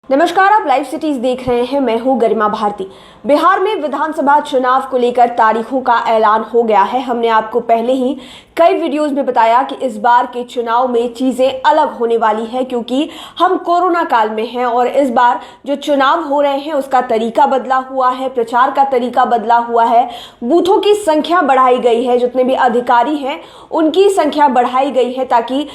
नमस्कार, आप live cities देख रहे हैं। मैं हूं गरिमा भारती। बिहार में विधानसभा चुनाव को लेकर तारीखों का ऐलान हो गया है। हमने आपको पहले ही कई वीडियोस में बताया कि इस बार के चुनाव में चीजें अलग होने वाली है, क्योंकि हम कोरोना काल में हैं और इस बार जो चुनाव हो रहे हैं उसका तरीका बदला हुआ है, प्रचार का तरीका बदला हुआ है, बूथों की संख्या बढ़ाई गई है, जितने भी अधिकारी हैं उनकी संख्या बढ़ाई गई है ताकि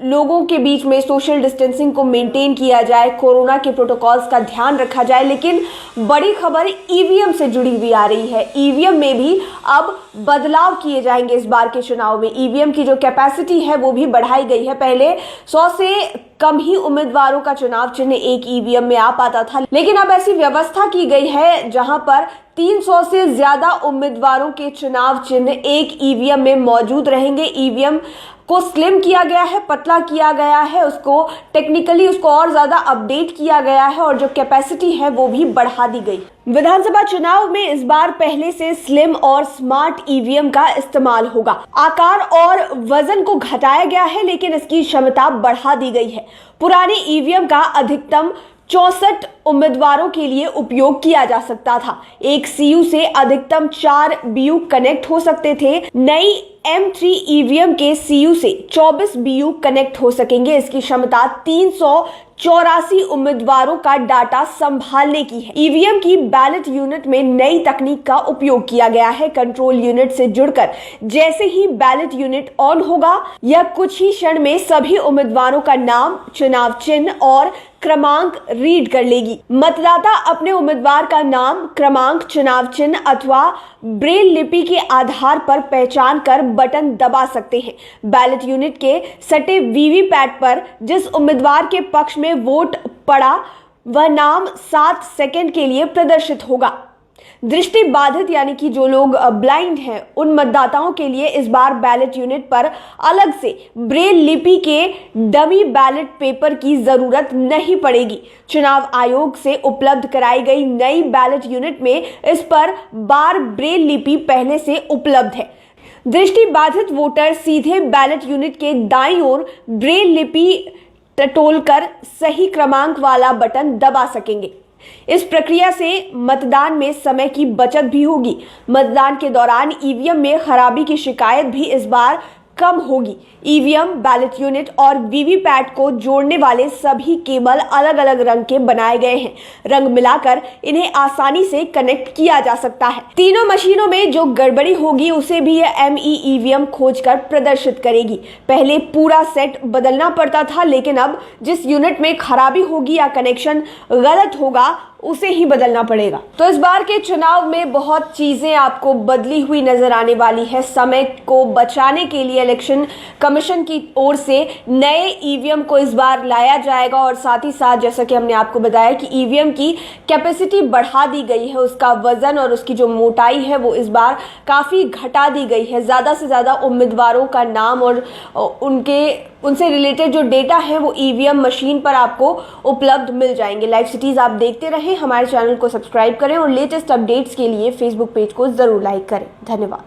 लोगों के बीच में सोशल डिस्टेंसिंग को मेंटेन किया जाए, कोरोना के प्रोटोकॉल्स का ध्यान रखा जाए। लेकिन बड़ी खबर ईवीएम से जुड़ी हुई आ रही है। ईवीएम में भी अब बदलाव किए जाएंगे। इस बार के चुनाव में ईवीएम की जो कैपेसिटी है वो भी बढ़ाई गई है। पहले 100 से कम ही उम्मीदवारों का चुनाव चिन्ह एक ईवीएम में आ पाता था, लेकिन अब ऐसी व्यवस्था की गई है जहां पर 300 से ज्यादा उम्मीदवारों के चुनाव चिन्ह एक ईवीएम में मौजूद रहेंगे। ईवीएम को स्लिम किया गया है, पतला किया गया है, उसको टेक्निकली उसको और ज्यादा अपडेट किया गया है और जो कैपेसिटी है वो भी बढ़ा दी गई। विधानसभा चुनाव में इस बार पहले से स्लिम और स्मार्ट ईवीएम का इस्तेमाल होगा। आकार और वजन को घटाया गया है, लेकिन इसकी क्षमता बढ़ा दी गई है। पुराने ईवीएम का अधिकतम 64 उम्मीदवारों के लिए उपयोग किया जा सकता था। एक सीयू से अधिकतम 4 बीयू कनेक्ट हो सकते थे। नई M3 ईवीएम के सीयू से 24 बीयू कनेक्ट हो सकेंगे। इसकी क्षमता 384 उम्मीदवारों का डाटा संभालने की है। ईवीएम की बैलेट यूनिट में नई तकनीक का उपयोग किया गया है। कंट्रोल यूनिट से जुड़कर जैसे ही बैलेट यूनिट ऑन होगा, यह कुछ ही क्षण में सभी उम्मीदवारों का नाम, चुनाव चिन्ह और क्रमांक रीड कर लेगी। मतदाता अपने उम्मीदवार का नाम, क्रमांक, चुनाव चिन्ह अथवा ब्रेल लिपि के आधार पर पहचान कर बटन दबा सकते हैं। बैलेट यूनिट के सटे वीवीपैट पर जिस उम्मीदवार के पक्ष में वोट पड़ा वह नाम 7 सेकंड के लिए प्रदर्शित होगा। दृष्टि बाधित यानी कि जो लोग ब्लाइंड हैं उन मतदाताओं के लिए इस बार बैलेट यूनिट पर अलग से ब्रेल लिपि के डमी बैलेट पेपर की जरूरत नहीं पड़ेगी। चुनाव आयोग से उपलब्ध कराई गई नई बैलेट यूनिट में इस पर बार ब्रेल लिपि पहले से उपलब्ध है। दृष्टि बाधित वोटर सीधे बैलेट यूनिट के दाईं ओर ब्रेल लिपि टटोलकर सही क्रमांक वाला बटन दबा सकेंगे। इस प्रक्रिया से मतदान में समय की बचत भी होगी। मतदान के दौरान ईवीएम में खराबी की शिकायत भी इस बार कम होगी। ईवीएम, बैलेट यूनिट और वीवीपैट को जोड़ने वाले सभी केबल अलग अलग रंग के बनाए गए हैं। रंग मिलाकर इन्हें आसानी से कनेक्ट किया जा सकता है। तीनों मशीनों में जो गड़बड़ी होगी उसे भी यह ME ईवीएम खोजकर प्रदर्शित करेगी। पहले पूरा सेट बदलना पड़ता था, लेकिन अब जिस यूनिट में खराबी होगी या कनेक्शन गलत होगा उसे ही बदलना पड़ेगा। तो इस बार के चुनाव में बहुत चीजें आपको बदली हुई नजर आने वाली है। समय को बचाने के लिए इलेक्शन कमीशन की ओर से नए ईवीएम को इस बार लाया जाएगा और साथ ही साथ जैसा कि हमने आपको बताया कि ईवीएम की कैपेसिटी बढ़ा दी गई है। उसका वजन और उसकी जो मोटाई है वो इस बार काफी घटा दी गई है। ज्यादा से ज्यादा उम्मीदवारों का नाम और उनसे रिलेटेड जो डेटा है वो ईवीएम मशीन पर आपको उपलब्ध मिल जाएंगे। लाइव सिटीज आप देखते रहें, हमारे चैनल को सब्सक्राइब करें और लेटेस्ट अपडेट्स के लिए फेसबुक पेज को जरूर लाइक करें। धन्यवाद।